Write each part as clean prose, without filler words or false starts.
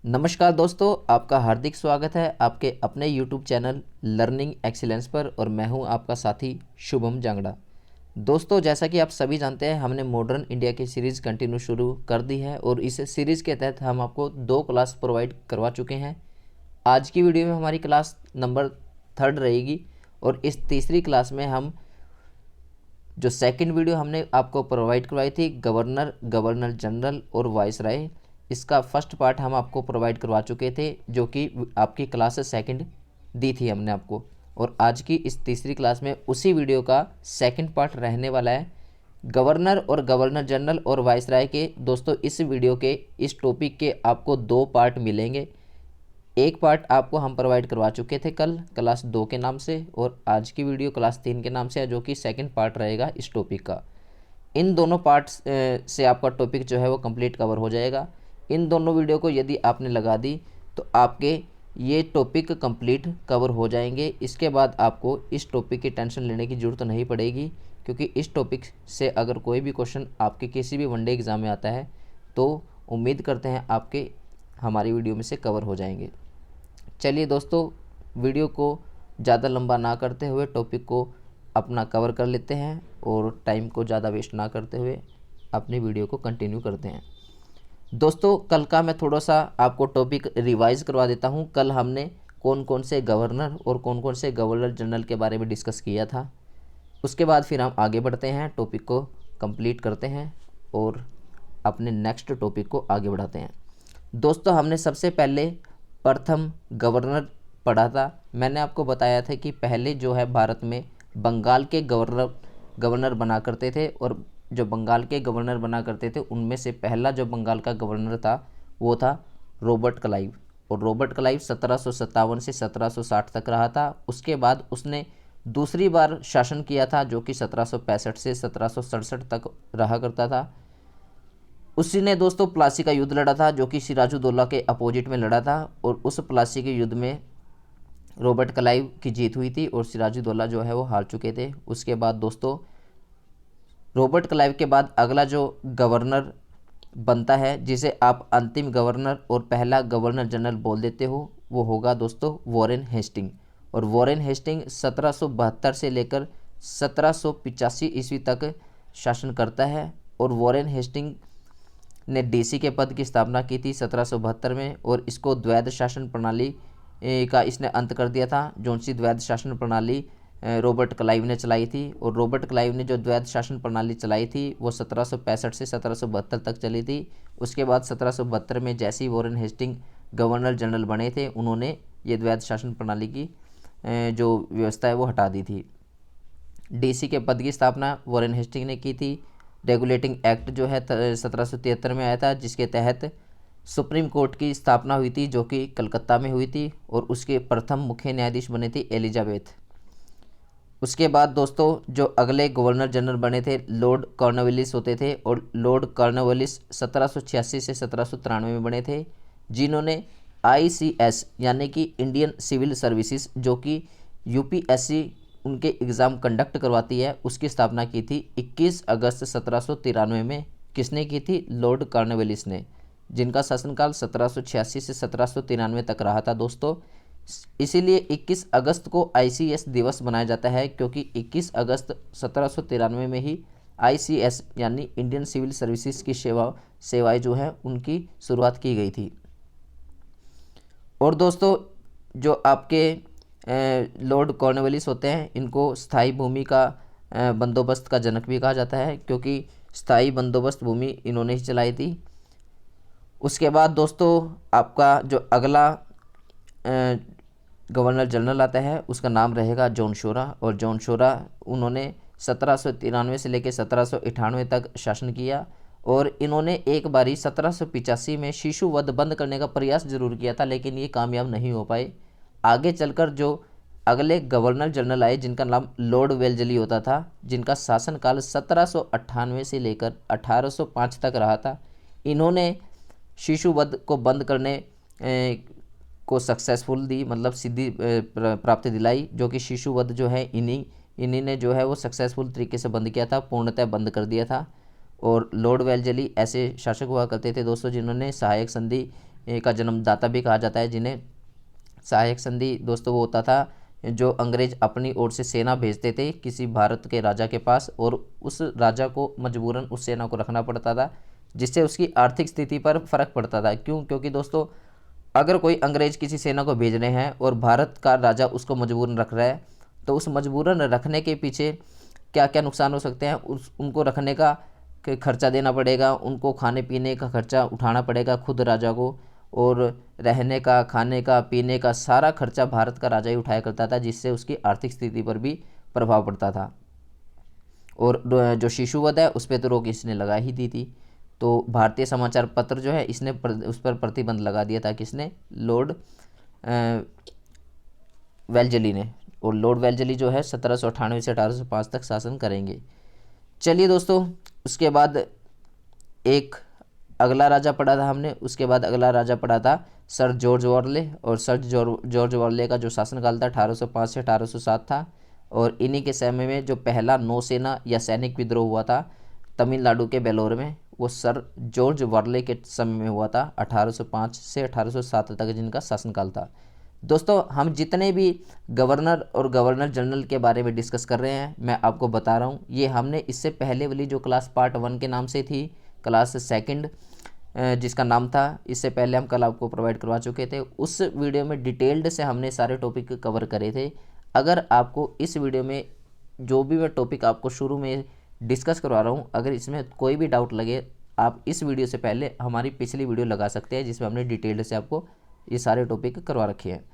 नमस्कार दोस्तों, आपका हार्दिक स्वागत है आपके अपने YouTube चैनल लर्निंग एक्सीलेंस पर। और मैं हूं आपका साथी शुभम जांगड़ा। दोस्तों, जैसा कि आप सभी जानते हैं, हमने मॉडर्न इंडिया की सीरीज़ कंटिन्यू शुरू कर दी है और इस सीरीज़ के तहत हम आपको 2 क्लास प्रोवाइड करवा चुके हैं। आज की वीडियो में हमारी क्लास नंबर 3 रहेगी और इस तीसरी क्लास में हम जो सेकंड वीडियो हमने आपको प्रोवाइड करवाई थी गवर्नर जनरल और वाइसराय, इसका फर्स्ट पार्ट हम आपको प्रोवाइड करवा चुके थे, जो कि आपकी क्लास सेकंड दी थी हमने आपको। और आज की इस तीसरी क्लास में उसी वीडियो का सेकंड पार्ट रहने वाला है। गवर्नर और गवर्नर जनरल और वाइसराय के दोस्तों, इस वीडियो के इस टॉपिक के आपको 2 पार्ट मिलेंगे। एक पार्ट आपको हम प्रोवाइड करवा चुके थे कल क्लास 2 के नाम से, और आज की वीडियो क्लास 3 के नाम से है, जो कि सेकंड पार्ट रहेगा इस टॉपिक का। इन दोनों पार्ट्स से आपका टॉपिक जो है वो कंप्लीट कवर हो जाएगा। इन दोनों वीडियो को यदि आपने लगा दी तो आपके ये टॉपिक कंप्लीट कवर हो जाएंगे। इसके बाद आपको इस टॉपिक की टेंशन लेने की ज़रूरत नहीं पड़ेगी, क्योंकि इस टॉपिक से अगर कोई भी क्वेश्चन आपके किसी भी वनडे एग्ज़ाम में आता है तो उम्मीद करते हैं आपके हमारी वीडियो में से कवर हो जाएंगे। चलिए दोस्तों, वीडियो को ज़्यादा लंबा ना करते हुए टॉपिक को अपना कवर कर लेते हैं और टाइम को ज़्यादा वेस्ट ना करते हुए अपनी वीडियो को कंटिन्यू करते हैं। दोस्तों, कल का मैं थोड़ा सा आपको टॉपिक रिवाइज करवा देता हूं। कल हमने कौन कौन से गवर्नर और कौन कौन से गवर्नर जनरल के बारे में डिस्कस किया था। उसके बाद फिर हम आगे बढ़ते हैं, टॉपिक को कंप्लीट करते हैं और अपने नेक्स्ट टॉपिक को आगे बढ़ाते हैं। दोस्तों, हमने सबसे पहले प्रथम गवर्नर पढ़ा था। मैंने आपको बताया था कि पहले जो है भारत में बंगाल के गवर्नर बना करते थे, और जो बंगाल के गवर्नर बना करते थे उनमें से पहला जो बंगाल का गवर्नर था वो था रॉबर्ट क्लाइव। और रॉबर्ट क्लाइव 1757 से 1760 तक रहा था। उसके बाद उसने दूसरी बार शासन किया था, जो कि 1765 से 1767 तक रहा करता था। उसी ने दोस्तों प्लासी का युद्ध लड़ा था, जो कि सिराजुद्दौला के अपोजिट में लड़ा था, और उस प्लासी के युद्ध में रॉबर्ट क्लाइव की जीत हुई थी और सिराजुद्दौला जो है वो हार चुके थे। उसके बाद दोस्तों, रॉबर्ट क्लाइव के बाद अगला जो गवर्नर बनता है, जिसे आप अंतिम गवर्नर और पहला गवर्नर जनरल बोल देते हो, वो होगा दोस्तों वॉरेन हेस्टिंग। और वॉरेन हेस्टिंग 1772 से लेकर 1785 ईस्वी तक शासन करता है। और वॉरेन हेस्टिंग ने डीसी के पद की स्थापना की थी 1772 में, और इसको द्वैध शासन प्रणाली का इसने अंत कर दिया था। जो सी द्वैध शासन प्रणाली रॉबर्ट क्लाइव ने चलाई थी, और रॉबर्ट क्लाइव ने जो द्वैध शासन प्रणाली चलाई थी वो 1765 से 1772 तक चली थी। उसके बाद 1772 में जैसे ही वॉरेन हेस्टिंग गवर्नर जनरल बने थे, उन्होंने ये द्वैध शासन प्रणाली की जो व्यवस्था है वो हटा दी थी। डीसी के पद की स्थापना वॉरेन हेस्टिंग ने की थी। रेगुलेटिंग एक्ट जो है 1773 में आया था, जिसके तहत सुप्रीम कोर्ट की स्थापना हुई थी, जो कि कलकत्ता में हुई थी, और उसके प्रथम मुख्य न्यायाधीश बने थे एलिजाबेथ। उसके बाद दोस्तों, जो अगले गवर्नर जनरल बने थे लॉर्ड कॉर्नवालिस होते थे, और लॉर्ड कॉर्नवालिस 1786 से 1793 में बने थे, जिन्होंने आईसीएस यानी कि इंडियन सिविल सर्विसेज, जो कि यूपीएससी उनके एग्ज़ाम कंडक्ट करवाती है, उसकी स्थापना की थी 21 अगस्त 1793 में। किसने की थी? लॉर्ड कॉर्नवालिस ने, जिनका शासनकाल 1786 से 1793 तक रहा था दोस्तों। इसीलिए 21 अगस्त को आईसीएस दिवस मनाया जाता है, क्योंकि 21 अगस्त 1793 में ही आईसीएस यानी इंडियन सिविल सर्विसेज की सेवाएं जो है उनकी शुरुआत की गई थी। और दोस्तों, जो आपके लॉर्ड कॉर्नवालिस होते हैं, इनको स्थायी भूमि का बंदोबस्त का जनक भी कहा जाता है, क्योंकि स्थायी बंदोबस्त भूमि इन्होंने ही चलाई थी। उसके बाद दोस्तों, आपका जो अगला गवर्नर जनरल आता है उसका नाम रहेगा जॉन शोरा। और जॉन शोरा उन्होंने 1793 से लेकर 1798 तक शासन किया, और इन्होंने एक बारी 1785 में शिशु वध बंद करने का प्रयास जरूर किया था, लेकिन ये कामयाब नहीं हो पाए। आगे चलकर जो अगले गवर्नर जनरल आए, जिनका नाम लॉर्ड वेल्जली होता था, जिनका शासनकाल 1798 से लेकर 1805 तक रहा था, इन्होंने शिशु वध को बंद करने को सक्सेसफुल दी, मतलब सिद्धि प्राप्ति दिलाई, जो कि शिशु वध जो है इन्हीं ने जो है वो सक्सेसफुल तरीके से बंद किया था, पूर्णतः बंद कर दिया था। और लॉर्ड वेल्जली ऐसे शासक हुआ करते थे दोस्तों, जिन्होंने सहायक संधि का जन्मदाता भी कहा जाता है, जिन्हें सहायक संधि दोस्तों वो होता था जो अंग्रेज अपनी ओर से सेना भेजते थे किसी भारत के राजा के पास, और उस राजा को मजबूरन उस सेना को रखना पड़ता था, जिससे उसकी आर्थिक स्थिति पर फर्क पड़ता था। क्यों? क्योंकि दोस्तों अगर कोई अंग्रेज किसी सेना को भेज रहे हैं और भारत का राजा उसको मजबूरन रख रहा है, तो उस मजबूरन रखने के पीछे क्या क्या नुकसान हो सकते हैं। उनको रखने का खर्चा देना पड़ेगा, उनको खाने पीने का खर्चा उठाना पड़ेगा खुद राजा को, और रहने का, खाने का, पीने का सारा खर्चा भारत का राजा ही उठाया करता था, जिससे उसकी आर्थिक स्थिति पर भी प्रभाव पड़ता था। और जो शिशुवध है उस पर तो रोक इसने लगा ही दी थी। तो भारतीय समाचार पत्र जो है इसने उस पर प्रतिबंध लगा दिया था, किसने? लॉर्ड वेल्जली ने। और लॉर्ड वेल्जली जो है 1798 से 1805 तक शासन करेंगे। चलिए दोस्तों, उसके बाद एक अगला राजा पढ़ा था हमने, उसके बाद अगला राजा पढ़ा था सर जॉर्ज वॉरले। और सर जॉर्ज वॉरले का जो शासनकाल था 1805 से 1807 था। और इन्हीं के समय में जो पहला नौसेना या सैनिक विद्रोह हुआ था तमिलनाडु के बेलोर में, वो सर जॉर्ज वॉरले के समय में हुआ था 1805 से 1807 तक, जिनका शासनकाल था। दोस्तों हम जितने भी गवर्नर और गवर्नर जनरल के बारे में डिस्कस कर रहे हैं, मैं आपको बता रहा हूँ, ये हमने इससे पहले वाली जो क्लास पार्ट 1 के नाम से थी, क्लास सेकंड जिसका नाम था, इससे पहले हम कल आपको प्रोवाइड करवा चुके थे। उस वीडियो में डिटेल्ड से हमने सारे टॉपिक कवर करे थे। अगर आपको इस वीडियो में जो भी मैं टॉपिक आपको शुरू में डिस्कस करवा रहा हूँ, अगर इसमें कोई भी डाउट लगे, आप इस वीडियो से पहले हमारी पिछली वीडियो लगा सकते हैं, जिसमें हमने डिटेल्ड से आपको ये सारे टॉपिक करवा रखे हैं।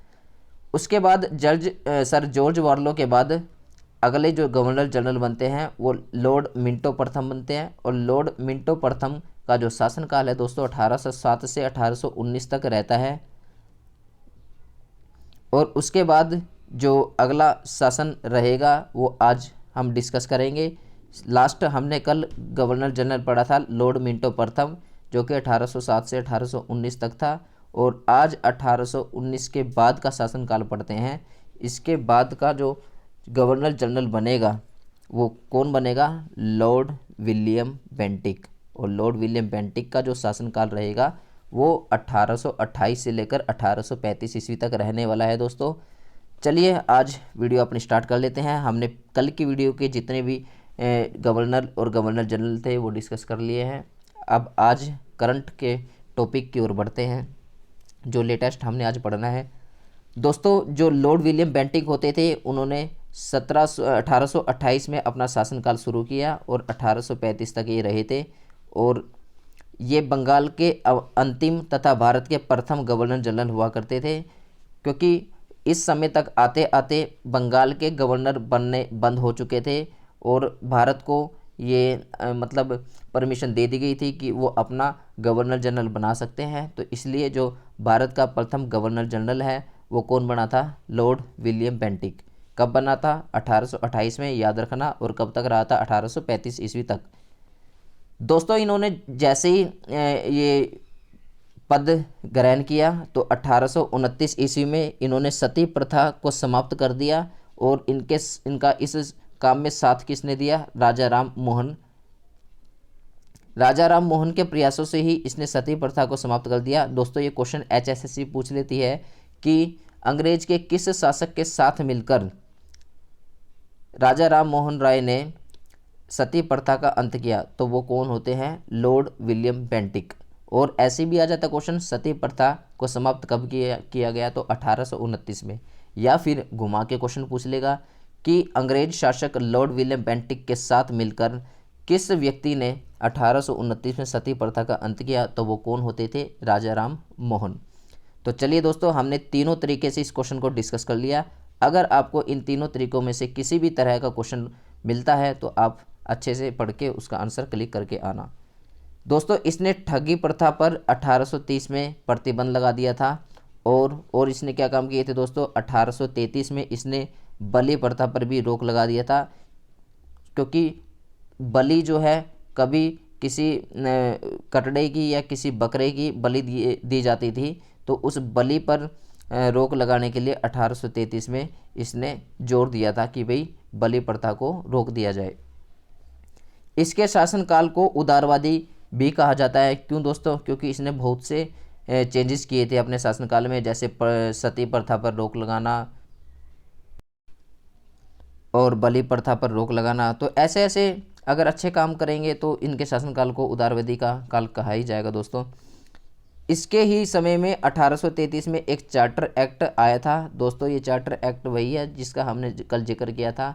उसके बाद सर जॉर्ज वॉरलो के बाद अगले जो गवर्नर जनरल बनते हैं वो लॉर्ड मिंटो प्रथम बनते हैं। और लॉर्ड मिंटो प्रथम का जो शासनकाल है दोस्तों 1807 से 1819 तक रहता है। और उसके बाद जो अगला शासन रहेगा वो आज हम डिस्कस करेंगे। लास्ट हमने कल गवर्नर जनरल पढ़ा था लॉर्ड मिंटो प्रथम, जो कि 1807 से 1819 तक था। और आज 1819 के बाद का शासनकाल पढ़ते हैं। इसके बाद का जो गवर्नर जनरल बनेगा वो कौन बनेगा? Lord William Bentinck. और लॉर्ड विलियम बेंटिक का जो शासनकाल रहेगा वो 1828 से लेकर 1835 ईस्वी तक रहने वाला है दोस्तों। चलिए आज वीडियो अपनी स्टार्ट कर लेते हैं। हमने कल की वीडियो के जितने भी गवर्नर और गवर्नर जनरल थे वो डिस्कस कर लिए हैं। अब आज करंट के टॉपिक की ओर बढ़ते हैं, जो लेटेस्ट हमने आज पढ़ना है। दोस्तों जो लॉर्ड विलियम बेंटिक होते थे, उन्होंने 1828 में अपना शासनकाल शुरू किया और 1835 तक ये रहे थे। और ये बंगाल के अंतिम तथा भारत के प्रथम गवर्नर जनरल हुआ करते थे, क्योंकि इस समय तक आते आते बंगाल के गवर्नर बनने बंद हो चुके थे और भारत को ये मतलब परमिशन दे दी गई थी कि वो अपना गवर्नर जनरल बना सकते हैं। तो इसलिए जो भारत का प्रथम गवर्नर जनरल है वो कौन बना था? Lord William Bentinck. कब बना था? 1828 में, याद रखना। और कब तक रहा था? 1835 ईस्वी तक। दोस्तों इन्होंने जैसे ही ये पद ग्रहण किया तो 1829 ईस्वी में इन्होंने सती प्रथा को समाप्त कर दिया। और इनका इस काम में साथ किसने दिया? राजा राम मोहन। राजा राम मोहन के प्रयासों से ही इसने सती प्रथा को समाप्त कर दिया। दोस्तों ये क्वेश्चन HSSC पूछ लेती है कि अंग्रेज के किस शासक के साथ मिलकर राजा राम मोहन राय ने सती प्रथा का अंत किया, तो वो कौन होते हैं? Lord William Bentinck. और ऐसे भी आ जाता क्वेश्चन, सती प्रथा को समाप्त कब किया गया? तो 1829 में। या फिर घुमा के क्वेश्चन पूछ लेगा कि अंग्रेज शासक लॉर्ड विलियम बेंटिक के साथ मिलकर किस व्यक्ति ने 1829 में सती प्रथा का अंत किया, तो वो कौन होते थे? राजा राम मोहन। तो चलिए दोस्तों हमने तीनों तरीके से इस क्वेश्चन को डिस्कस कर लिया। अगर आपको इन तीनों तरीकों में से किसी भी तरह का क्वेश्चन मिलता है तो आप अच्छे से पढ़ के उसका आंसर क्लिक करके आना। दोस्तों इसने ठगी प्रथा पर 1830 में प्रतिबंध लगा दिया था। और इसने क्या काम किए थे दोस्तों? 1833 में इसने बलि प्रथा पर भी रोक लगा दिया था, क्योंकि बलि जो है कभी किसी कटड़े की या किसी बकरे की बलि दी जाती थी, तो उस बलि पर रोक लगाने के लिए 1833 में इसने जोर दिया था कि भाई बलि प्रथा को रोक दिया जाए। इसके शासनकाल को उदारवादी भी कहा जाता है। क्यों दोस्तों? क्योंकि इसने बहुत से चेंजेस किए थे अपने शासनकाल में, जैसे सती प्रथा पर रोक लगाना और बलि प्रथा पर रोक लगाना। तो ऐसे ऐसे अगर अच्छे काम करेंगे तो इनके शासनकाल को उदारवादी का काल कहा ही जाएगा दोस्तों। इसके ही समय में 1833 में एक चार्टर एक्ट आया था दोस्तों। ये चार्टर एक्ट वही है जिसका हमने कल जिक्र किया था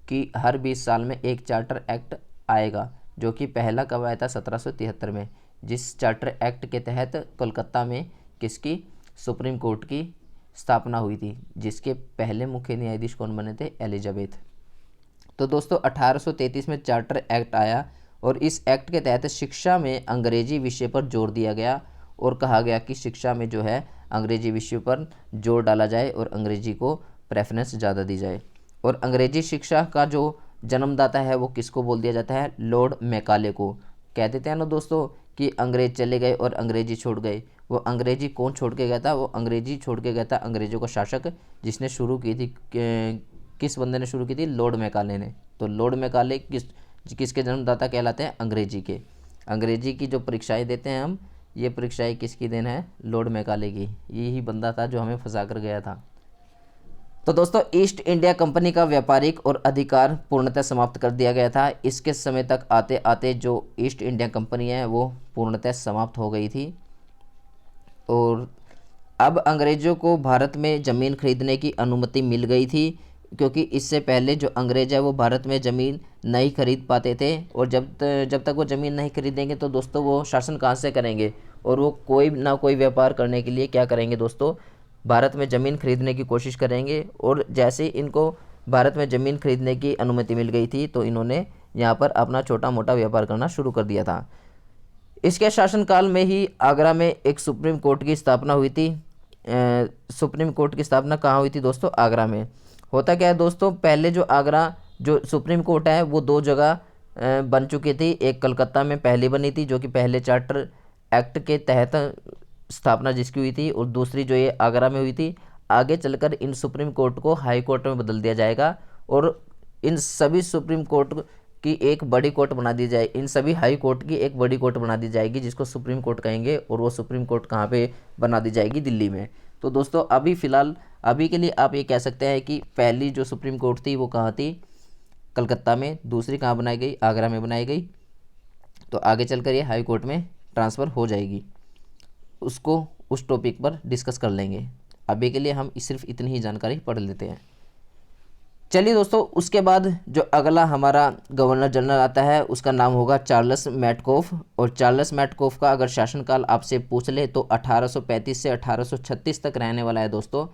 कि हर 20 साल में एक चार्टर एक्ट आएगा, जो कि पहला कब आया था 1773 में, जिस चार्टर एक्ट के तहत कोलकाता में किसकी सुप्रीम कोर्ट की स्थापना हुई थी, जिसके पहले मुख्य न्यायाधीश कौन बने थे, एलिजाबेथ। तो दोस्तों 1833 में चार्टर एक्ट आया और इस एक्ट के तहत शिक्षा में अंग्रेजी विषय पर जोर दिया गया और कहा गया कि शिक्षा में जो है अंग्रेजी विषय पर जोर डाला जाए और अंग्रेजी को प्रेफरेंस ज़्यादा दी जाए। और अंग्रेजी शिक्षा का जो जन्मदाता है वो किसको बोल दिया जाता है, लॉर्ड मैकाले को। कह देते हैं ना दोस्तों कि अंग्रेज चले गए और अंग्रेजी छोड़ गए। वो अंग्रेजी कौन छोड़ के गया था, वो अंग्रेजी छोड़ के गया था अंग्रेजों का शासक जिसने शुरू की थी, किस बंदे ने शुरू की थी, लॉर्ड मैकाले ने। तो लॉर्ड मैकाले किसके जन्मदाता कहलाते हैं, अंग्रेजी के। अंग्रेजी की जो परीक्षाएं देते हैं हम, ये परीक्षाएं किसकी देन है, लॉर्ड मैकाले की। यही बंदा था जो हमें फंसा कर गया था। तो दोस्तों ईस्ट इंडिया कंपनी का व्यापारिक और अधिकार पूर्णतः समाप्त कर दिया गया था। इसके समय तक आते आते जो ईस्ट इंडिया कंपनी है वो पूर्णतः समाप्त हो गई थी। और अब अंग्रेज़ों को भारत में ज़मीन खरीदने की अनुमति मिल गई थी, क्योंकि इससे पहले जो अंग्रेज़ है वो भारत में ज़मीन नहीं खरीद पाते थे। और जब तक वो ज़मीन नहीं खरीदेंगे तो दोस्तों वो शासन कहाँ से करेंगे, और वो कोई ना कोई व्यापार करने के लिए क्या करेंगे दोस्तों, भारत में ज़मीन खरीदने की कोशिश करेंगे। और जैसे इनको भारत में ज़मीन खरीदने की अनुमति मिल गई थी तो इन्होंने यहाँ पर अपना छोटा मोटा व्यापार करना शुरू कर दिया था। इसके शासनकाल में ही आगरा में एक सुप्रीम कोर्ट की स्थापना हुई थी। सुप्रीम कोर्ट की स्थापना कहाँ हुई थी दोस्तों, आगरा में। होता क्या है दोस्तों, पहले जो आगरा जो सुप्रीम कोर्ट है वो दो जगह बन चुकी थी। एक कलकत्ता में पहले बनी थी, जो कि पहले चार्टर एक्ट के तहत स्थापना जिसकी हुई थी, और दूसरी जो ये आगरा में हुई थी। आगे चलकर इन सुप्रीम कोर्ट को हाई कोर्ट में बदल दिया जाएगा और इन सभी सुप्रीम कोर्ट की एक बड़ी कोर्ट बना दी जाए, इन सभी हाई कोर्ट की एक बड़ी कोर्ट बना दी जाएगी जिसको सुप्रीम कोर्ट कहेंगे। और वो सुप्रीम कोर्ट कहाँ पे बना दी जाएगी, दिल्ली में। तो दोस्तों अभी फ़िलहाल अभी के लिए आप ये कह सकते हैं कि पहली जो सुप्रीम कोर्ट थी वो कहाँ थी, कलकत्ता में। दूसरी कहाँ बनाई गई, आगरा में बनाई गई। तो आगे चलकर ये हाई कोर्ट में ट्रांसफ़र हो जाएगी, उसको उस टॉपिक पर डिस्कस कर लेंगे। अभी के लिए हम सिर्फ इतनी ही जानकारी पढ़ लेते हैं। चलिए दोस्तों, उसके बाद जो अगला हमारा गवर्नर जनरल आता है उसका नाम होगा चार्ल्स मैटकॉफ। और चार्ल्स मैटकॉफ का अगर शासनकाल आपसे पूछ ले तो 1835 से 1836 तक रहने वाला है दोस्तों।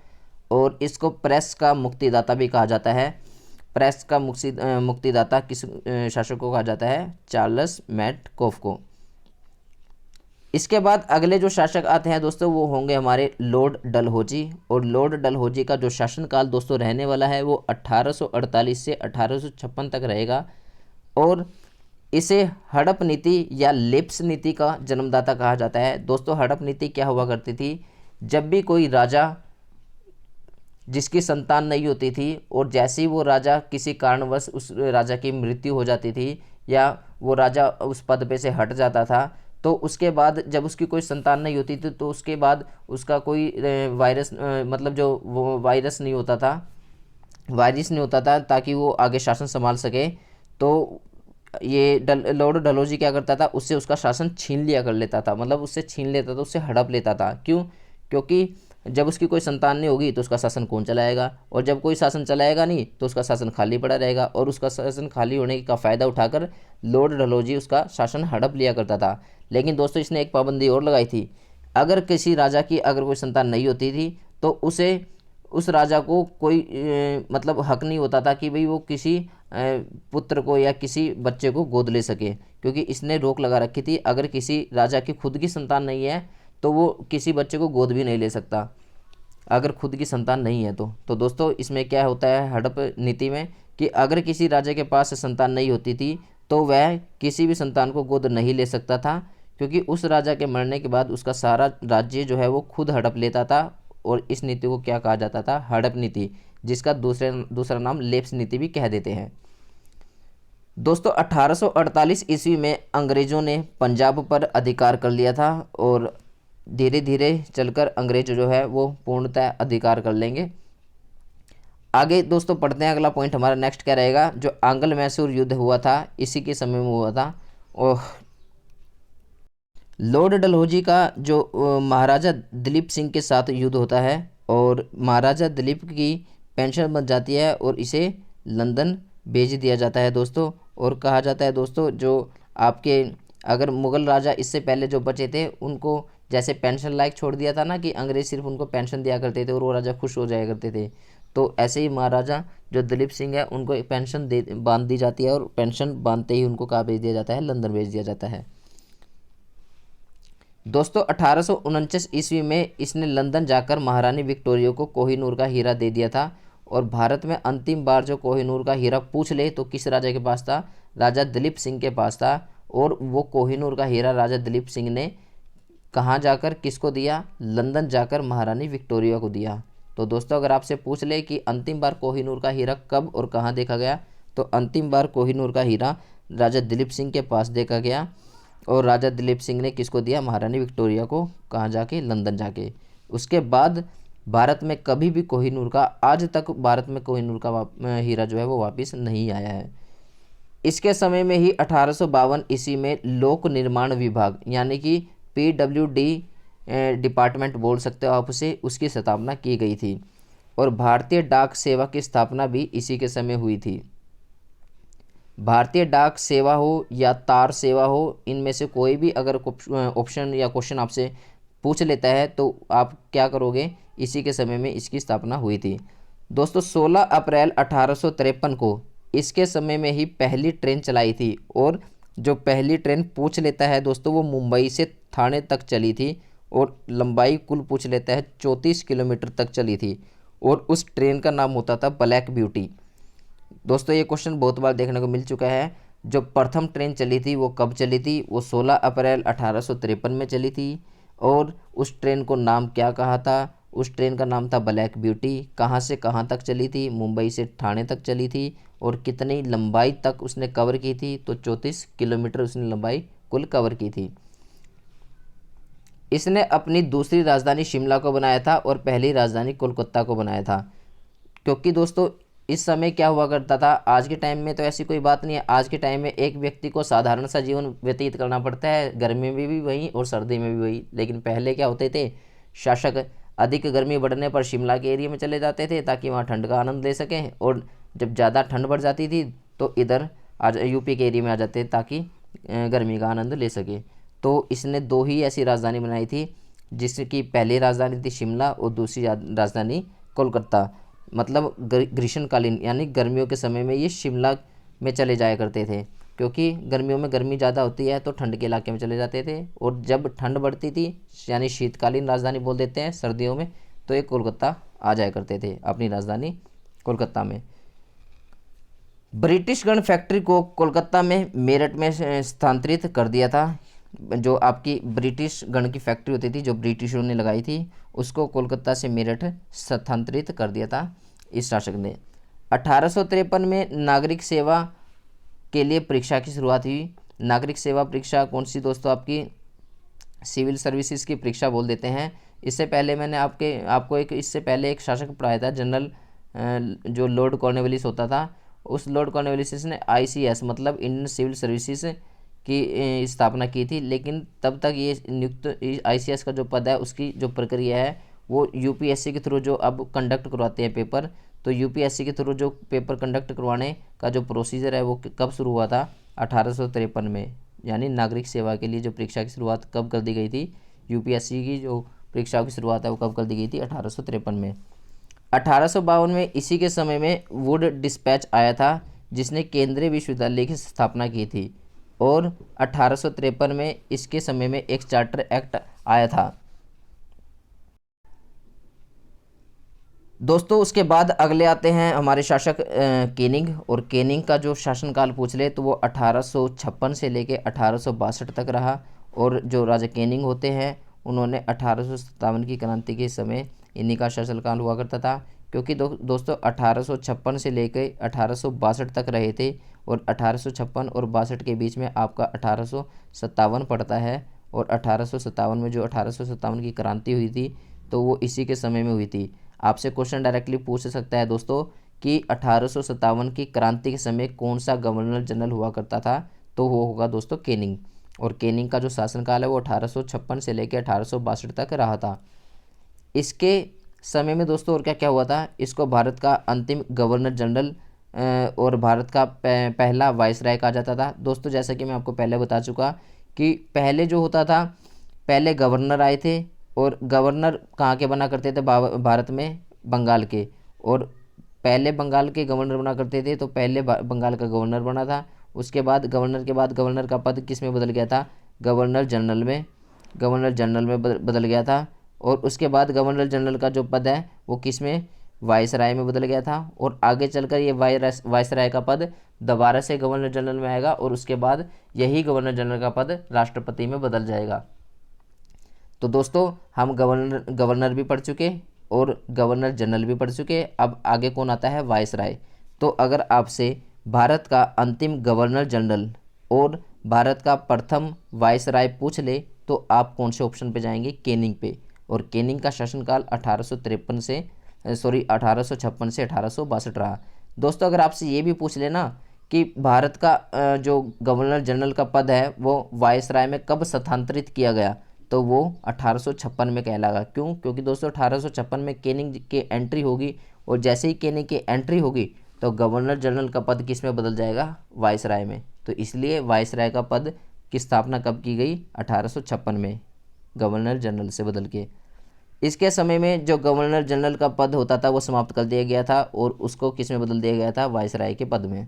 और इसको प्रेस का मुक्तिदाता भी कहा जाता है। प्रेस का मुक्तिदाता किस शासक को कहा जाता है, चार्ल्स मैटकॉफ को। इसके बाद अगले जो शासक आते हैं दोस्तों वो होंगे हमारे लॉर्ड डलहौजी। और लॉर्ड डलहौजी का जो शासनकाल दोस्तों रहने वाला है वो 1848 से 1856 तक रहेगा। और इसे हड़प नीति या लिप्स नीति का जन्मदाता कहा जाता है। दोस्तों हड़प नीति क्या हुआ करती थी, जब भी कोई राजा जिसकी संतान नहीं होती थी और जैसे ही वो राजा किसी कारणवश उस राजा की मृत्यु हो जाती थी या वो राजा उस पद पे से हट जाता था, तो उसके बाद जब उसकी कोई संतान नहीं होती थी तो उसके बाद उसका कोई वायरस मतलब जो वो वायरस नहीं होता था, वारिस नहीं होता था ताकि वो आगे शासन संभाल सके। तो ये लॉर्ड डलहौजी क्या करता था, उससे उसका शासन छीन लिया कर लेता था, मतलब उससे छीन लेता था, उससे हड़प लेता था। क्यों, क्योंकि जब उसकी कोई संतान नहीं होगी तो उसका शासन कौन चलाएगा, और जब कोई शासन चलाएगा नहीं तो उसका शासन खाली पड़ा रहेगा। और उसका शासन खाली होने का फ़ायदा उठाकर लॉर्ड डलहौजी उसका शासन हड़प लिया करता था। लेकिन दोस्तों इसने एक पाबंदी और लगाई थी, अगर किसी राजा की अगर कोई संतान नहीं होती थी तो उसे उस राजा को कोई मतलब हक नहीं होता था कि भाई वो किसी पुत्र को या किसी बच्चे को गोद ले सके, क्योंकि इसने रोक लगा रखी थी अगर किसी राजा की खुद की संतान नहीं है तो वो किसी बच्चे को गोद भी नहीं ले सकता अगर खुद की संतान नहीं है तो दोस्तों इसमें क्या होता है हड़प नीति में, कि अगर किसी राजा के पास संतान नहीं होती थी तो वह किसी भी संतान को गोद नहीं ले सकता था, क्योंकि उस राजा के मरने के बाद उसका सारा राज्य जो है वो खुद हड़प लेता था। और इस नीति को क्या कहा जाता था, हड़प नीति, जिसका दूसरा नाम लेप्स नीति भी कह देते हैं। दोस्तों 1848 ईस्वी में अंग्रेज़ों ने पंजाब पर अधिकार कर लिया था और धीरे धीरे चलकर अंग्रेज जो है वो पूर्णतः अधिकार कर लेंगे। आगे दोस्तों पढ़ते हैं, अगला पॉइंट हमारा नेक्स्ट क्या रहेगा। जो आंग्ल मैसूर युद्ध हुआ था इसी के समय में हुआ था। और लॉर्ड डलहौजी का जो महाराजा दिलीप सिंह के साथ युद्ध होता है और महाराजा दिलीप की पेंशन बन जाती है और इसे लंदन भेज दिया जाता है दोस्तों। और कहा जाता है दोस्तों जो आपके अगर मुग़ल राजा इससे पहले जो बचे थे उनको जैसे पेंशन लायक छोड़ दिया था ना कि अंग्रेज सिर्फ उनको पेंशन दिया करते थे और वो राजा खुश हो जाया करते थे, तो ऐसे ही महाराजा जो दिलीप सिंह है उनको एक पेंशन दे बांध दी जाती है और पेंशन बांधते ही उनको कहाँ भेज दिया जाता है, लंदन भेज दिया जाता है। दोस्तों 1849 ईस्वी में इसने लंदन जाकर महारानी विक्टोरिया को कोहिनूर का हीरा दे दिया था। और भारत में अंतिम बार जो कोहिनूर का हीरा पूछ ले तो किस राजा के पास था, राजा दिलीप सिंह के पास था। और वो कोहिनूर का हीरा राजा दिलीप सिंह ने कहाँ जाकर किसको दिया, लंदन जाकर महारानी विक्टोरिया को दिया। तो दोस्तों अगर आपसे पूछ ले कि अंतिम बार कोहिनूर का हीरा कब और कहाँ देखा गया, तो अंतिम बार कोहिनूर का हीरा राजा दिलीप सिंह के पास देखा गया। और राजा दिलीप सिंह ने किसको दिया, महारानी विक्टोरिया को, कहाँ जाके, लंदन जाके। उसके बाद भारत में कभी भी कोहिनूर का, आज तक भारत में कोहिनूर का हीरा जो है वो वापस नहीं आया है। इसके समय में ही 1852 ईस्वी में लोक निर्माण विभाग यानी कि PWD डिपार्टमेंट बोल सकते हो आप उसे, उसकी स्थापना की गई थी। और भारतीय डाक सेवा की स्थापना भी इसी के समय हुई थी। भारतीय डाक सेवा हो या तार सेवा हो, इनमें से कोई भी अगर ऑप्शन या क्वेश्चन आपसे पूछ लेता है तो आप क्या करोगे, इसी के समय में इसकी स्थापना हुई थी। दोस्तों 16 अप्रैल 1853 को इसके समय में ही पहली ट्रेन चलाई थी। और जो पहली ट्रेन पूछ लेता है दोस्तों वो मुंबई से ठाणे तक चली थी और लंबाई कुल पूछ लेता है 34 किलोमीटर तक चली थी। और उस ट्रेन का नाम होता था ब्लैक ब्यूटी। दोस्तों ये क्वेश्चन बहुत बार देखने को मिल चुका है। जो प्रथम ट्रेन चली थी वो कब चली थी, वो 16 अप्रैल 1853 में चली थी। और उस ट्रेन को नाम क्या कहा था, उस ट्रेन का नाम था ब्लैक ब्यूटी। कहाँ से कहाँ तक चली थी, मुंबई से ठाणे तक चली थी। और कितनी लंबाई तक उसने कवर की थी, तो 34 किलोमीटर उसने लंबाई कुल कवर की थी। इसने अपनी दूसरी राजधानी शिमला को बनाया था और पहली राजधानी कोलकाता को बनाया था। क्योंकि दोस्तों इस समय क्या हुआ करता था, आज के टाइम में तो ऐसी कोई बात नहीं है। आज के टाइम में एक व्यक्ति को साधारण सा जीवन व्यतीत करना पड़ता है, गर्मी में भी वही और सर्दी में भी वही। लेकिन पहले क्या होते थे, शासक अधिक गर्मी बढ़ने पर शिमला के एरिया में चले जाते थे ताकि वहाँ ठंड का आनंद ले सकें। और जब ज़्यादा ठंड बढ़ जाती थी तो इधर यूपी के एरिया में आ जाते ताकि गर्मी का आनंद ले सके। तो इसने दो ही ऐसी राजधानी बनाई थी, जिसकी पहली राजधानी थी शिमला और दूसरी राजधानी कोलकाता। मतलब ग्रीष्मकालीन यानी गर्मियों के समय में ये शिमला में चले जाया करते थे, क्योंकि गर्मियों में गर्मी ज़्यादा होती है तो ठंड के इलाके में चले जाते थे। और जब ठंड बढ़ती थी यानी शीतकालीन राजधानी बोल देते हैं सर्दियों में, तो ये कोलकाता आ जाया करते थे अपनी राजधानी कोलकाता में। ब्रिटिश गन फैक्ट्री को कोलकाता में मेरठ में स्थानांतरित कर दिया था। जो आपकी ब्रिटिश गन की फैक्ट्री होती थी जो ब्रिटिशों ने लगाई थी, उसको कोलकाता से मेरठ स्थानांतरित कर दिया था इस शासक ने। 1853 में नागरिक सेवा के लिए परीक्षा की शुरुआत हुई। नागरिक सेवा परीक्षा कौन सी दोस्तों, आपकी सिविल सर्विसेज की परीक्षा बोल देते हैं। इससे पहले मैंने आपको इससे पहले एक शासक पढ़ाया था, जनरल जो लॉर्ड कॉर्नवालिस होता था। उस लॉर्ड कॉर्नवालिस ने ICS मतलब इंडियन सिविल सर्विसेज की स्थापना की थी। लेकिन तब तक ये नियुक्त ICS का जो पद है उसकी जो प्रक्रिया है वो UPSC के थ्रू जो अब कंडक्ट करवाते हैं पेपर, तो UPSC के थ्रू जो पेपर कंडक्ट करवाने का जो प्रोसीजर है वो कब शुरू हुआ था, 1853 में। यानी नागरिक सेवा के लिए जो परीक्षा की शुरुआत कब कर दी गई थी, UPSC की जो परीक्षा की शुरुआत है वो कब कर दी गई थी, 1853 में। 1852 में इसी के समय में वुड डिस्पैच आया था जिसने केंद्रीय विश्वविद्यालय की स्थापना की थी। और 1853 में इसके समय में एक चार्टर एक्ट आया था। दोस्तों उसके बाद अगले आते हैं हमारे शासक केनिंग। और केनिंग का जो शासनकाल पूछ ले तो वो 1856 से लेके 1862 तक रहा। और जो राजा केनिंग होते हैं उन्होंने 1857 की क्रांति के समय इन्हीं का शासनकाल हुआ करता था। क्योंकि दोस्तों 1856 से लेकर 1862 तक रहे थे और 1856 और 62 के बीच में आपका 1857 पड़ता है। और 1857 में जो 1857 की क्रांति हुई थी तो वो इसी के समय में हुई थी। आपसे क्वेश्चन डायरेक्टली पूछ सकता है दोस्तों कि 1857 की क्रांति के समय कौन सा गवर्नर जनरल हुआ करता था, तो वो होगा दोस्तों केनिंग। और केनिंग का जो शासनकाल है वो 1856 से लेकर 1862 तक रहा था। इसके समय में दोस्तों और क्या क्या हुआ था, इसको भारत का अंतिम गवर्नर जनरल और भारत का पहला वाइसराय कहा जाता था। दोस्तों जैसा कि मैं आपको पहले बता चुका कि पहले जो होता था, पहले गवर्नर आए थे और गवर्नर कहाँ के बना करते थे, भारत में बंगाल के। और पहले बंगाल के गवर्नर बना करते थे, तो पहले बंगाल का गवर्नर बना था। उसके बाद गवर्नर के बाद गवर्नर का पद किस में बदल गया था, गवर्नर जनरल में, गवर्नर जनरल में बदल गया था। और उसके बाद गवर्नर जनरल का जो पद है वो किस में, वायसराय में बदल गया था। और आगे चलकर ये वायसराय का पद दोबारा से गवर्नर जनरल में आएगा और उसके बाद यही गवर्नर जनरल का पद राष्ट्रपति में बदल जाएगा। तो दोस्तों हम गवर्नर भी पढ़ चुके और गवर्नर जनरल भी पढ़ चुके। अब आगे कौन आता है, वायसराय। तो अगर आपसे भारत का अंतिम गवर्नर जनरल और भारत का प्रथम वायसराय पूछ ले तो आप कौन से ऑप्शन पे जाएंगे, केनिंग पे। और केनिंग का शासनकाल 1856 से 1862 रहा। दोस्तों अगर आपसे ये भी पूछ लेना कि भारत का जो गवर्नर जनरल का पद है वो वायसराय में कब स्थानांतरित किया गया, तो वो 1856 में कहलाएगा। क्यों, क्योंकि दोस्तों 1856 में केनिंग की एंट्री होगी और जैसे ही केनिंग की एंट्री होगी तो गवर्नर जनरल का पद किस में बदल जाएगा, वायसराय में। तो इसलिए वायसराय का पद की स्थापना कब की गई, 1856 में, गवर्नर जनरल से बदल के। इसके समय में जो गवर्नर जनरल का पद होता था वो समाप्त कर दिया गया था और उसको किस में बदल दिया गया था, वायसराय के पद में।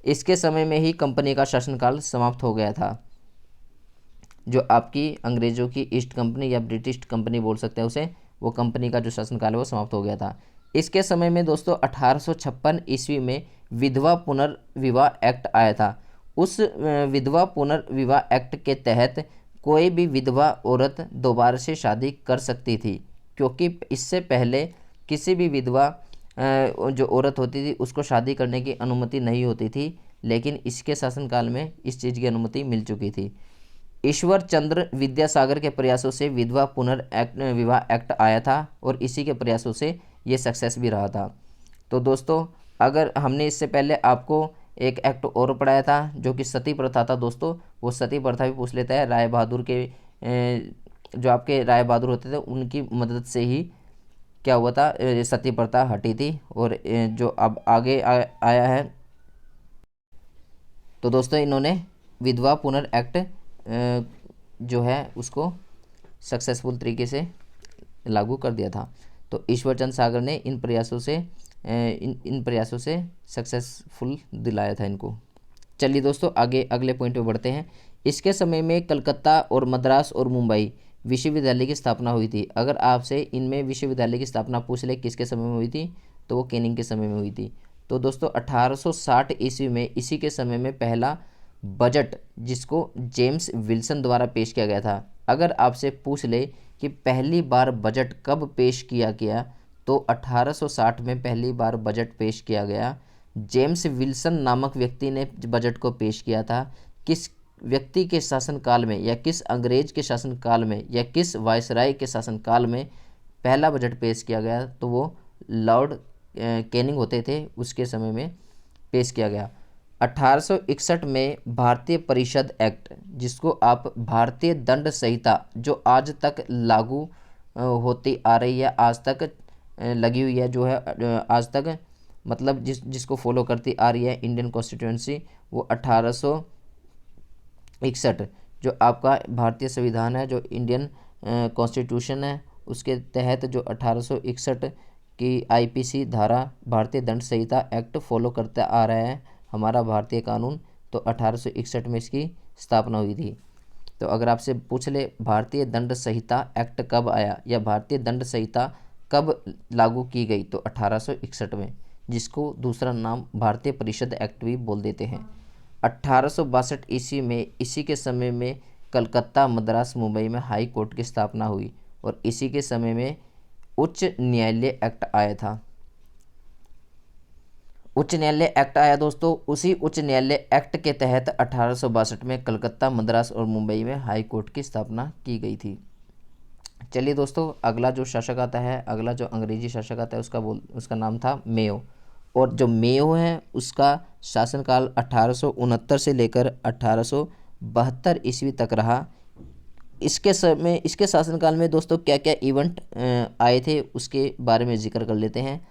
इसके समय में ही कंपनी का शासनकाल समाप्त हो गया था। जो आपकी अंग्रेज़ों की ईस्ट कंपनी या ब्रिटिश कंपनी बोल सकते हैं उसे, वो कंपनी का जो शासनकाल है वो समाप्त हो गया था। इसके समय में दोस्तों 1856 ईस्वी में विधवा पुनर्विवाह एक्ट आया था। उस विधवा पुनर्विवाह एक्ट के तहत कोई भी विधवा औरत दोबारा से शादी कर सकती थी, क्योंकि इससे पहले किसी भी विधवा जो औरत होती थी उसको शादी करने की अनुमति नहीं होती थी, लेकिन इसके शासनकाल में इस चीज़ की अनुमति मिल चुकी थी। ईश्वर चंद्र विद्यासागर के प्रयासों से विधवा पुनर्विवाह एक्ट आया था और इसी के प्रयासों से ये सक्सेस भी रहा था। तो दोस्तों अगर हमने इससे पहले आपको एक एक्ट और पढ़ाया था जो कि सती प्रथा था दोस्तों, वो सती प्रथा भी पूछ लेता है। राय बहादुर के जो आपके राय बहादुर होते थे उनकी मदद से ही क्या हुआ था, सती प्रथा हटी थी। और जो अब आगे आया है तो दोस्तों इन्होंने विधवा पुनर् एक्ट जो है उसको सक्सेसफुल तरीके से लागू कर दिया था। तो ईश्वरचंद सागर ने इन प्रयासों से सक्सेसफुल दिलाया था इनको। चलिए दोस्तों आगे अगले पॉइंट पे बढ़ते हैं। इसके समय में कलकत्ता और मद्रास और मुंबई विश्वविद्यालय की स्थापना हुई थी। अगर आपसे इनमें विश्वविद्यालय की स्थापना पूछ ले किसके समय में हुई थी, तो वो केनिंग के समय में हुई थी। तो दोस्तों 1860 ईस्वी में इसी के समय में पहला बजट जिसको जेम्स विल्सन द्वारा पेश किया गया था। अगर आपसे पूछ ले कि पहली बार बजट कब पेश किया गया, तो 1860 में पहली बार बजट पेश किया गया। जेम्स विल्सन नामक व्यक्ति ने बजट को पेश किया था। किस व्यक्ति के शासनकाल में या किस अंग्रेज के शासनकाल में या किस वायसराय के शासनकाल में पहला बजट पेश किया गया, तो वो लॉर्ड कैनिंग होते थे, उसके समय में पेश किया गया। 1861 में भारतीय परिषद एक्ट, जिसको आप भारतीय दंड संहिता जो आज तक लागू होती आ रही है, आज तक लगी हुई है, जो है आज तक मतलब जिसको फॉलो करती आ रही है इंडियन कॉन्स्टिट्यूंसी, वो 1861 जो आपका भारतीय संविधान है, जो इंडियन कॉन्स्टिट्यूशन है, उसके तहत जो 1861 की आईपीसी धारा भारतीय दंड संहिता एक्ट फॉलो करता आ रहा है हमारा भारतीय कानून। तो 1861 में इसकी स्थापना हुई थी। तो अगर आपसे पूछ ले भारतीय दंड संहिता एक्ट कब आया या भारतीय दंड संहिता कब लागू की गई, तो 1861 में, जिसको दूसरा नाम भारतीय परिषद एक्ट भी बोल देते हैं। 1862 ईस्वी में इसी के समय में कलकत्ता, मद्रास, मुंबई में हाई कोर्ट की स्थापना हुई और इसी के समय में उच्च न्यायालय एक्ट आया था। उच्च न्यायालय एक्ट आया दोस्तों, उसी उच्च न्यायालय एक्ट के तहत 1862 में कलकत्ता, मद्रास और मुंबई में हाई कोर्ट की स्थापना की गई थी। चलिए दोस्तों, अगला जो शासक आता है, अगला जो अंग्रेजी शासक आता है उसका नाम था मेयो। और जो मेयो है उसका शासनकाल 1869 से लेकर 1872 ईस्वी तक रहा। इसके शासनकाल में दोस्तों क्या क्या इवेंट आए थे उसके बारे में जिक्र कर लेते हैं।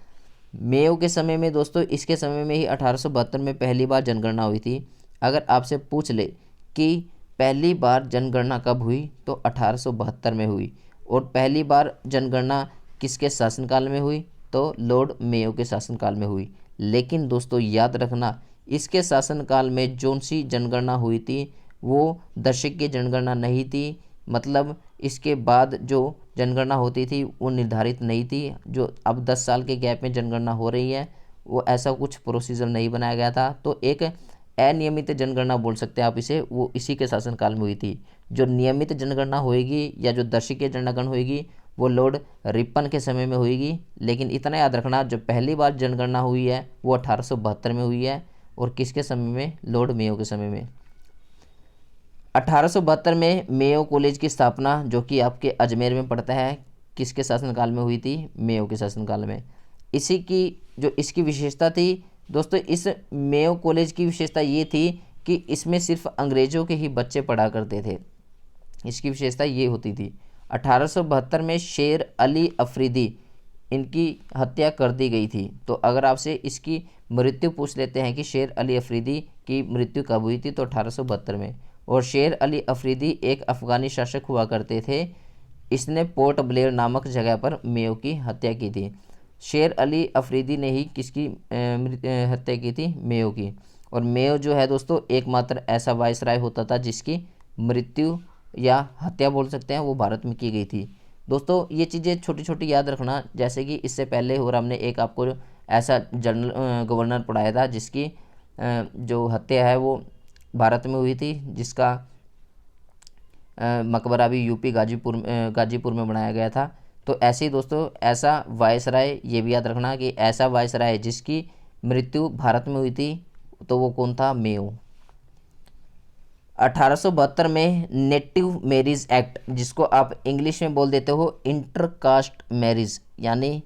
मेयो के समय में दोस्तों, इसके समय में ही 1872 में पहली बार जनगणना हुई थी। अगर आपसे पूछ ले कि पहली बार जनगणना कब हुई, तो 1872 में हुई। और पहली बार जनगणना किसके शासनकाल में हुई, तो लॉर्ड मेयो के शासनकाल में हुई। लेकिन दोस्तों याद रखना, इसके शासनकाल में जो सी जनगणना हुई थी वो दशक की जनगणना नहीं थी। मतलब इसके बाद जो जनगणना होती थी वो निर्धारित नहीं थी। जो अब 10 साल के गैप में जनगणना हो रही है वो ऐसा कुछ प्रोसीजर नहीं बनाया गया था, तो एक अनियमित जनगणना बोल सकते हैं आप इसे, वो इसी के शासनकाल में हुई थी। जो नियमित जनगणना होएगी या जो दशकीय जनगणना होएगी वो लॉर्ड रिपन के समय में होएगी। लेकिन इतना याद रखना, जो पहली बार जनगणना हुई है वो 1872 में हुई है। और किसके समय में, लॉर्ड मेयो के समय में। 1872 में मेयो कॉलेज की स्थापना, जो कि आपके अजमेर में पड़ता है, किसके शासनकाल में हुई थी, मेयो के शासनकाल में। इसी की जो इसकी विशेषता थी दोस्तों, इस मेयो कॉलेज की विशेषता ये थी कि इसमें सिर्फ अंग्रेज़ों के ही बच्चे पढ़ा करते थे। इसकी विशेषता ये होती थी। 1872 में शेर अली अफरीदी इनकी हत्या कर दी गई थी। तो अगर आपसे इसकी मृत्यु पूछ लेते हैं कि शेर अली अफरीदी की मृत्यु कब हुई थी, तो 1872 में। और शेर अली अफरीदी एक अफ़गानी शासक हुआ करते थे। इसने पोर्ट ब्लेयर नामक जगह पर मेयो की हत्या की थी। शेर अली अफरीदी ने ही किसकी हत्या की थी, मेयो की। और मेयो जो है दोस्तों एकमात्र ऐसा वायसराय होता था जिसकी मृत्यु या हत्या बोल सकते हैं वो भारत में की गई थी। दोस्तों ये चीज़ें छोटी छोटी याद रखना, जैसे कि इससे पहले और हमने एक आपको ऐसा जनरल गवर्नर पढ़ाया था जिसकी जो हत्या है वो भारत में हुई थी, जिसका मकबरा भी यूपी गाजीपुर में बनाया गया था। तो ऐसे ही दोस्तों ऐसा वायसराय ये भी याद रखना कि ऐसा वायसराय जिसकी मृत्यु भारत में हुई थी, तो वो कौन था, मेयो। 1872 में नेटिव मैरिज एक्ट, जिसको आप इंग्लिश में बोल देते हो इंटरकास्ट मैरिज, यानी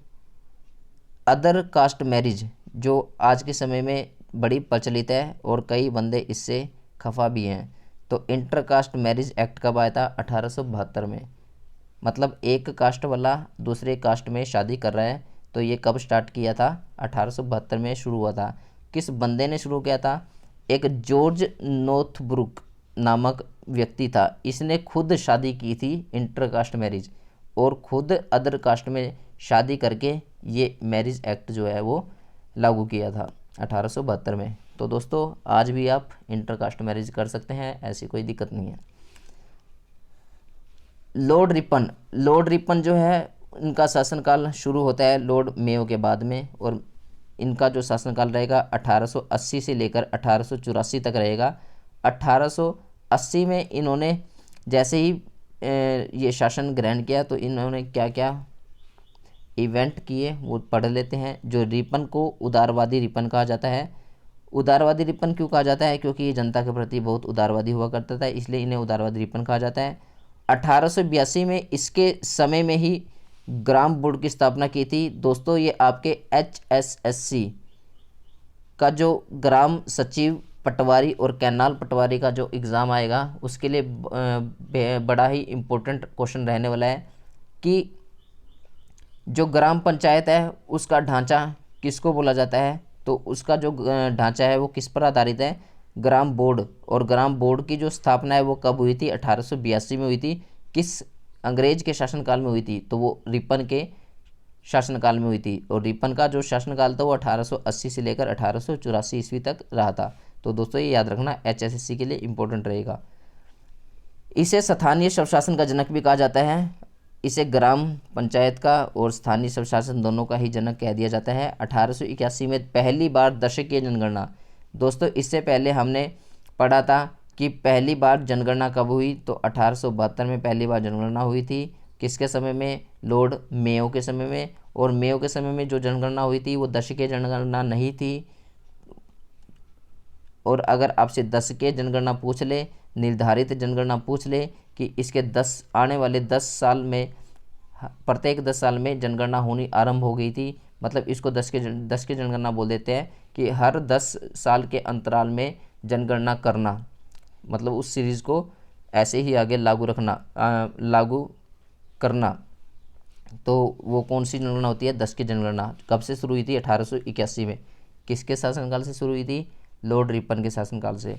अदर कास्ट मैरिज, जो आज के समय में बड़ी प्रचलित है और कई बंदे इससे खफा भी हैं। तो इंटरकास्ट मैरिज एक्ट कब आया था, 1872 में। मतलब एक कास्ट वाला दूसरे कास्ट में शादी कर रहा है, तो ये कब स्टार्ट किया था, 1872 में शुरू हुआ था। किस बंदे ने शुरू किया था, एक जॉर्ज नॉर्थब्रुक नामक व्यक्ति था। इसने खुद शादी की थी इंटरकास्ट मैरिज, और खुद अदर कास्ट में शादी करके ये मैरिज एक्ट जो है वो लागू किया था 1872 में। तो दोस्तों आज भी आप इंटरकास्ट मैरिज कर सकते हैं, ऐसी कोई दिक्कत नहीं है। लॉर्ड रिपन जो है इनका शासनकाल शुरू होता है लॉर्ड मेयो के बाद में, और इनका जो शासनकाल रहेगा 1880 से लेकर 1884 तक रहेगा। 1880 में इन्होंने जैसे ही ये शासन ग्रहण किया, तो इन्होंने क्या क्या इवेंट किए वो पढ़ लेते हैं। जो रिपन को उदारवादी रिपन कहा जाता है। उदारवादी रिपन क्यों कहा जाता है, क्योंकि ये जनता के प्रति बहुत उदारवादी हुआ करता था, इसलिए इन्हें उदारवादी रिपन कहा जाता है। 1882 में इसके समय में ही ग्राम बोर्ड की स्थापना की थी। दोस्तों ये आपके HSSC का जो ग्राम सचिव पटवारी और कैनाल पटवारी का जो एग्ज़ाम आएगा उसके लिए बड़ा ही इम्पोर्टेंट क्वेश्चन रहने वाला है कि जो ग्राम पंचायत है उसका ढांचा किसको बोला जाता है। तो उसका जो ढांचा है वो किस पर आधारित है, ग्राम बोर्ड। और ग्राम बोर्ड की जो स्थापना है वो कब हुई थी, 1882 में हुई थी। किस अंग्रेज के शासनकाल में हुई थी, तो वो रिपन के शासनकाल में हुई थी। और रिपन का जो शासनकाल था वो 1880 से लेकर 1884 ईस्वी तक रहा था। तो दोस्तों ये याद रखना, HSSC के लिए इम्पोर्टेंट रहेगा। इसे स्थानीय स्वशासन का जनक भी कहा जाता है। इसे ग्राम पंचायत का और स्थानीय स्वशासन दोनों का ही जनक कह दिया जाता है। 1881 में पहली बार दशकीय जनगणना। दोस्तों इससे पहले हमने पढ़ा था कि पहली बार जनगणना कब हुई, तो 1872 में पहली बार जनगणना हुई थी। किसके समय में, लॉर्ड मेयो के समय में। और मेयो के समय में जो जनगणना हुई थी वो दशकीय जनगणना नहीं थी, और अगर आपसे 10 के जनगणना पूछ ले, निर्धारित जनगणना पूछ ले कि इसके 10 आने वाले 10 साल में, प्रत्येक 10 साल में जनगणना होनी आरंभ हो गई थी, मतलब इसको 10 के जनगणना बोल देते हैं कि हर 10 साल के अंतराल में जनगणना करना, मतलब उस सीरीज़ को ऐसे ही आगे लागू करना। तो वो कौन सी जनगणना होती है? 10 की जनगणना। कब से शुरू हुई थी? 1881 में। किसके शासनकाल से शुरू हुई थी? लॉर्ड रिपन के शासनकाल से।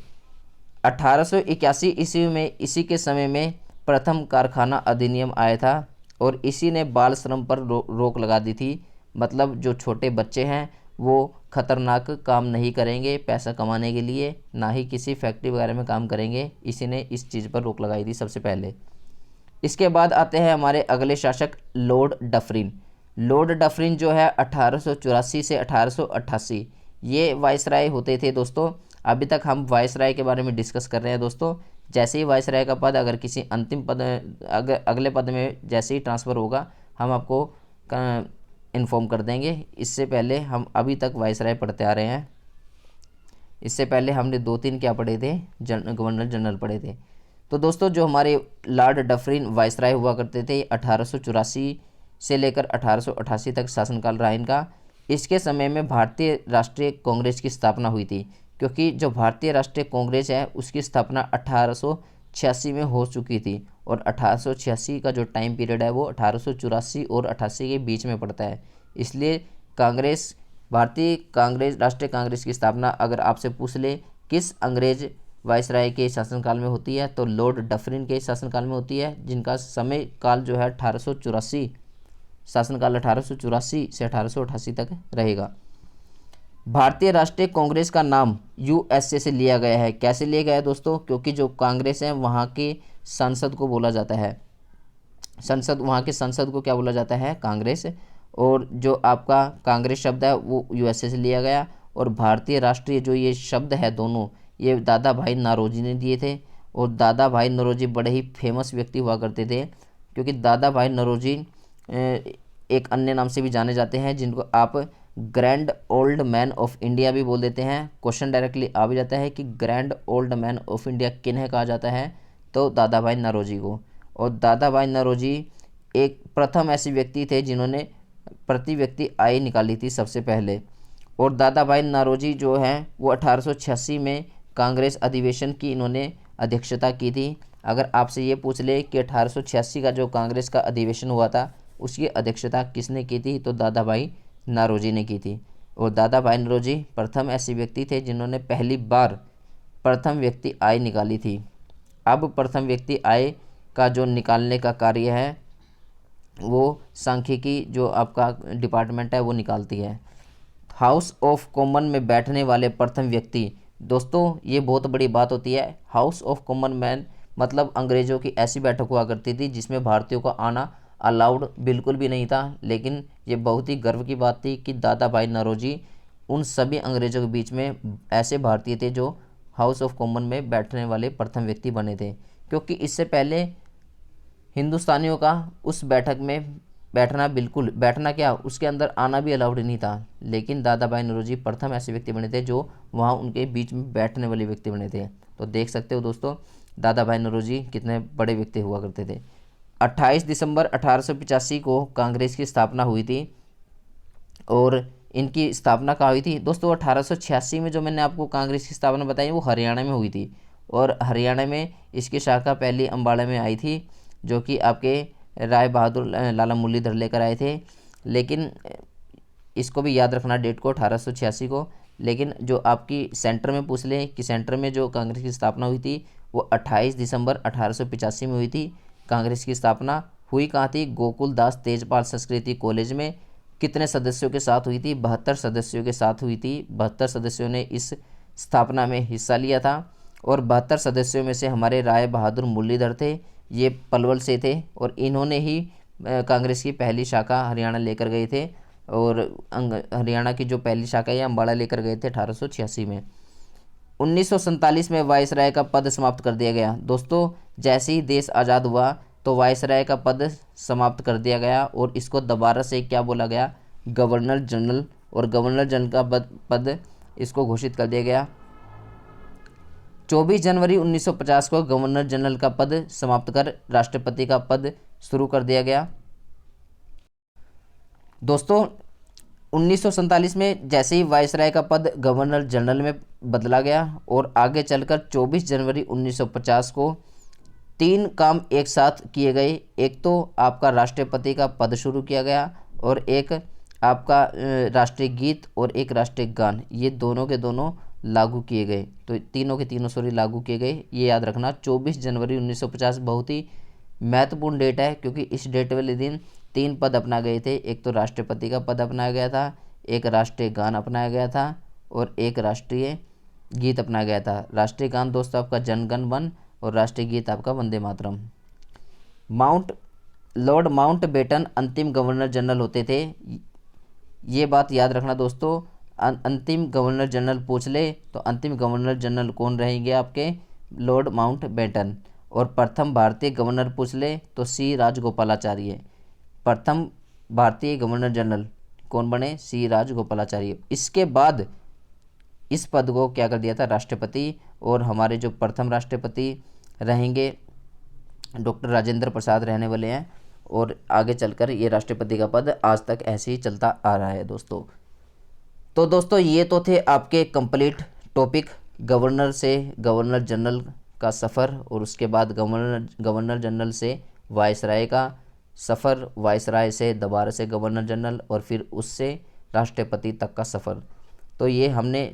1881 ईस्वी में इसी के समय में प्रथम कारखाना अधिनियम आया था और इसी ने बाल श्रम पर रोक लगा दी थी। मतलब जो छोटे बच्चे हैं वो खतरनाक काम नहीं करेंगे पैसा कमाने के लिए, ना ही किसी फैक्ट्री वगैरह में काम करेंगे। इसी ने इस चीज़ पर रोक लगाई थी सबसे पहले। इसके बाद आते हैं हमारे अगले शासक लॉर्ड डफरिन। लॉर्ड डफरिन जो है 1884 से 1888 ये वायसराय होते थे दोस्तों। अभी तक हम वायसराय के बारे में डिस्कस कर रहे हैं दोस्तों। जैसे ही वायसराय का पद अगर किसी अंतिम पद अगले पद में जैसे ही ट्रांसफ़र होगा हम आपको इन्फॉर्म कर देंगे। इससे पहले हम अभी तक वायसराय पढ़ते आ रहे हैं। इससे पहले हमने 2-3 क्या पढ़े थे? गवर्नर जनरल पढ़े थे। तो दोस्तों जो हमारे लॉर्ड डफरिन वायसराय हुआ करते थे, 1884 से लेकर 1888 तक शासनकाल रहा इनका। इसके समय में भारतीय राष्ट्रीय कांग्रेस की स्थापना हुई थी, क्योंकि जो भारतीय राष्ट्रीय कांग्रेस है उसकी स्थापना 1886 में हो चुकी थी और 1886 का जो टाइम पीरियड है वो 1884 और 88 के बीच में पड़ता है। इसलिए कांग्रेस, भारतीय कांग्रेस, राष्ट्रीय कांग्रेस की स्थापना अगर आपसे पूछ ले किस अंग्रेज वायसराय के शासनकाल में होती है तो लॉर्ड डफरिन के शासनकाल में होती है, जिनका समय काल जो है 1884, शासनकाल 1884 से 1888 तक रहेगा। भारतीय राष्ट्रीय कांग्रेस का नाम यूएसए से लिया गया है। कैसे लिया गया है दोस्तों? क्योंकि जो कांग्रेस है वहाँ के संसद को बोला जाता है, वहाँ के संसद को क्या बोला जाता है? कांग्रेस। और जो आपका कांग्रेस शब्द है वो यूएसए से लिया गया। और भारतीय राष्ट्रीय जो ये शब्द है दोनों, ये दादा भाई नौरोजी ने दिए थे। और दादा भाई नौरोजी बड़े ही फेमस व्यक्ति हुआ करते थे, क्योंकि दादा भाई नौरोजी एक अन्य नाम से भी जाने जाते हैं, जिनको आप grand old man of India भी बोल देते हैं। क्वेश्चन डायरेक्टली आ भी जाता है कि grand old man of India किन्हें कहा जाता है? तो दादा भाई नौरोजी को। और दादा भाई नौरोजी एक प्रथम ऐसे व्यक्ति थे जिन्होंने प्रति व्यक्ति आय निकाली थी सबसे पहले। और दादा भाई नौरोजी जो हैं वो 1886 में कांग्रेस अधिवेशन की इन्होंने अध्यक्षता की थी। अगर आपसे ये पूछ ले कि 1886 का जो कांग्रेस का अधिवेशन हुआ था उसकी अध्यक्षता किसने की थी, तो दादा भाई नौरोजी ने की थी। और दादा भाई नौरोजी प्रथम ऐसे व्यक्ति थे जिन्होंने पहली बार प्रथम व्यक्ति आय निकाली थी। अब प्रथम व्यक्ति आय का जो निकालने का कार्य है वो सांख्यिकी जो आपका डिपार्टमेंट है वो निकालती है। हाउस ऑफ कॉमन में बैठने वाले प्रथम व्यक्ति, दोस्तों ये बहुत बड़ी बात होती है। हाउस ऑफ कॉमन मैन मतलब अंग्रेज़ों की ऐसी बैठक हुआ करती थी जिसमें भारतीयों का आना अलाउड बिल्कुल भी नहीं था, लेकिन ये बहुत ही गर्व की बात थी कि दादा भाई नौरोजी उन सभी अंग्रेज़ों के बीच में ऐसे भारतीय थे जो हाउस ऑफ कॉमन में बैठने वाले प्रथम व्यक्ति बने थे। क्योंकि इससे पहले हिंदुस्तानियों का उस बैठक में बैठना क्या, उसके अंदर आना भी अलाउड नहीं था, लेकिन दादा भाई नौरोजी प्रथम ऐसे व्यक्ति बने थे जो वहाँ उनके बीच में बैठने वाले व्यक्ति बने थे। तो देख सकते हो दोस्तों दादा भाई नौरोजी कितने बड़े व्यक्ति हुआ करते थे। 28 दिसंबर 1885 को कांग्रेस की स्थापना हुई थी। और इनकी स्थापना कहाँ हुई थी दोस्तों? 1886 में जो मैंने आपको कांग्रेस की स्थापना बताई वो हरियाणा में हुई थी। और हरियाणा में इसकी शाखा पहली अम्बाड़ा में आई थी, जो कि आपके राय बहादुर लाला मुरलीधर लेकर आए थे। लेकिन इसको भी याद रखना डेट को, 1886 को। लेकिन जो आपकी सेंटर में पूछ लें कि सेंटर में जो कांग्रेस की स्थापना हुई थी वो 28 दिसंबर 1885 में हुई थी। कांग्रेस की स्थापना हुई कहाँ थी? गोकुल दास तेजपाल संस्कृति कॉलेज में। कितने सदस्यों के साथ हुई थी? 72 सदस्यों के साथ हुई थी। 72 सदस्यों ने इस स्थापना में हिस्सा लिया था। और 72 सदस्यों में से हमारे राय बहादुर मुरलीधर थे, ये पलवल से थे और इन्होंने ही कांग्रेस की पहली शाखा हरियाणा लेकर गए थे। और हरियाणा की जो पहली शाखा है अम्बाड़ा लेकर गए थे 1886 में। 1947 में वायसराय का पद समाप्त कर दिया गया। दोस्तों जैसे ही देश आज़ाद हुआ तो वायसराय का पद समाप्त कर दिया गया और इसको दोबारा से क्या बोला गया? Governor general. और गवर्नर जनरल का पद इसको घोषित कर दिया गया 24 जनवरी 1950 को गवर्नर जनरल का पद समाप्त कर राष्ट्रपति का पद शुरू कर दिया गया। दोस्तों 1947 में जैसे ही वायसराय का पद गवर्नर जनरल में बदला गया और आगे चलकर 24 जनवरी 1950 को 3 काम एक साथ किए गए। एक तो आपका राष्ट्रपति का पद शुरू किया गया और एक आपका राष्ट्रीय गीत और एक राष्ट्रीय गान, ये दोनों के दोनों लागू किए गए। तो तीनों के तीनों लागू किए गए, ये याद रखना। 24 जनवरी 1950 बहुत ही महत्वपूर्ण डेट है, क्योंकि इस डेट वाले दिन 3 पद अपना गए थे। एक तो राष्ट्रपति का पद अपनाया गया था, एक राष्ट्रीय गान अपनाया गया था और एक राष्ट्रीय गीत अपनाया गया था। राष्ट्रीय गान दोस्तों आपका जन गण मन और राष्ट्रीय गीत आपका वंदे मातरम। लॉर्ड माउंटबेटन अंतिम गवर्नर जनरल होते थे, ये बात याद रखना दोस्तों। अंतिम गवर्नर जनरल पूछ ले तो अंतिम गवर्नर जनरल कौन रहेंगे आपके, लॉर्ड माउंटबेटन। और प्रथम भारतीय गवर्नर पूछ ले तो सी राजगोपालाचार्य। प्रथम भारतीय गवर्नर जनरल कौन बने, सी राजगोपालाचार्य। इसके बाद इस पद को क्या कर दिया था, राष्ट्रपति। और हमारे जो प्रथम राष्ट्रपति रहेंगे डॉक्टर राजेंद्र प्रसाद रहने वाले हैं। और आगे चलकर ये राष्ट्रपति का पद आज तक ऐसे ही चलता आ रहा है दोस्तों। तो दोस्तों ये तो थे आपके कंप्लीट टॉपिक गवर्नर से गवर्नर जनरल का सफ़र, और उसके बाद गवर्नर जनरल से वायसराय का सफ़र, वायसराय से दोबारा से गवर्नर जनरल और फिर उससे राष्ट्रपति तक का सफ़र। तो ये हमने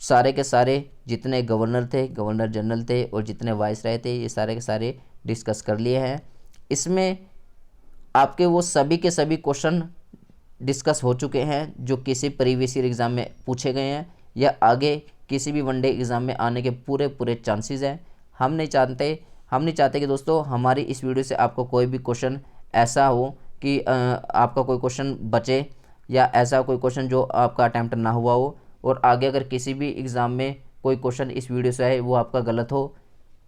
सारे के सारे जितने गवर्नर थे, गवर्नर जनरल थे और जितने वायसराय थे, ये सारे के सारे डिस्कस कर लिए हैं। इसमें आपके वो सभी के सभी क्वेश्चन डिस्कस हो चुके हैं जो किसी प्रीवियस ईयर एग्ज़ाम में पूछे गए हैं या आगे किसी भी वनडे एग्ज़ाम में आने के पूरे चांसेस हैं। हम नहीं चाहते कि दोस्तों हमारी इस वीडियो से आपको कोई भी क्वेश्चन ऐसा हो कि आपका कोई क्वेश्चन बचे, या ऐसा कोई क्वेश्चन जो आपका अटैम्प्ट ना हुआ हो, और आगे अगर किसी भी एग्ज़ाम में कोई क्वेश्चन इस वीडियो से आए वो आपका गलत हो।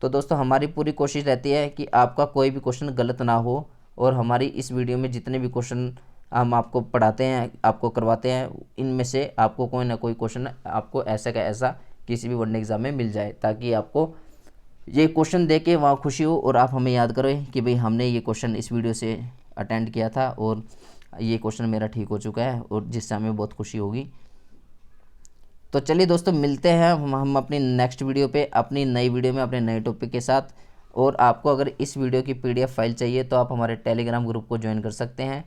तो दोस्तों हमारी पूरी कोशिश रहती है कि आपका कोई भी क्वेश्चन गलत ना हो, और हमारी इस वीडियो में जितने भी क्वेश्चन हम आपको पढ़ाते हैं, आपको करवाते हैं, इनमें से आपको कोई ना कोई क्वेश्चन आपको ऐसा का ऐसा किसी भी वनडे एग्ज़ाम में मिल जाए, ताकि आपको ये क्वेश्चन दे के वहाँ खुशी हो और आप हमें याद करें कि भाई हमने ये क्वेश्चन इस वीडियो से अटेंड किया था और ये क्वेश्चन मेरा ठीक हो चुका है, और जिससे हमें बहुत खुशी होगी। तो चलिए दोस्तों मिलते हैं हम अपनी नेक्स्ट वीडियो पे, अपनी नई वीडियो में अपने नए टॉपिक के साथ। और आपको अगर इस वीडियो की PDF फाइल चाहिए तो आप हमारे टेलीग्राम ग्रुप को ज्वाइन कर सकते हैं।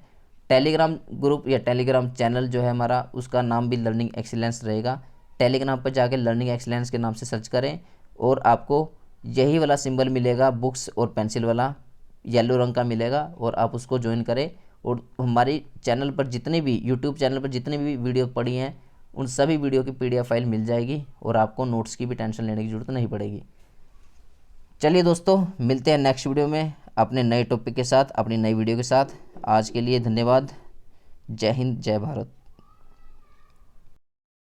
टेलीग्राम ग्रुप या टेलीग्राम चैनल जो है हमारा, उसका नाम भी लर्निंग एक्सीलेंस रहेगा। टेलीग्राम पर जाकर लर्निंग एक्सीलेंस के नाम से सर्च करें और आपको यही वाला सिंबल मिलेगा, बुक्स और पेंसिल वाला येलो रंग का मिलेगा, और आप उसको ज्वाइन करें। और हमारी चैनल पर जितने भी यूट्यूब चैनल पर जितनी भी वीडियो पड़ी हैं उन सभी वीडियो की PDF फाइल मिल जाएगी, और आपको नोट्स की भी टेंशन लेने की ज़रूरत नहीं पड़ेगी। चलिए दोस्तों मिलते हैं नेक्स्ट वीडियो में अपने नए टॉपिक के साथ, अपनी नई वीडियो के साथ। आज के लिए धन्यवाद। जय हिंद, जय भारत।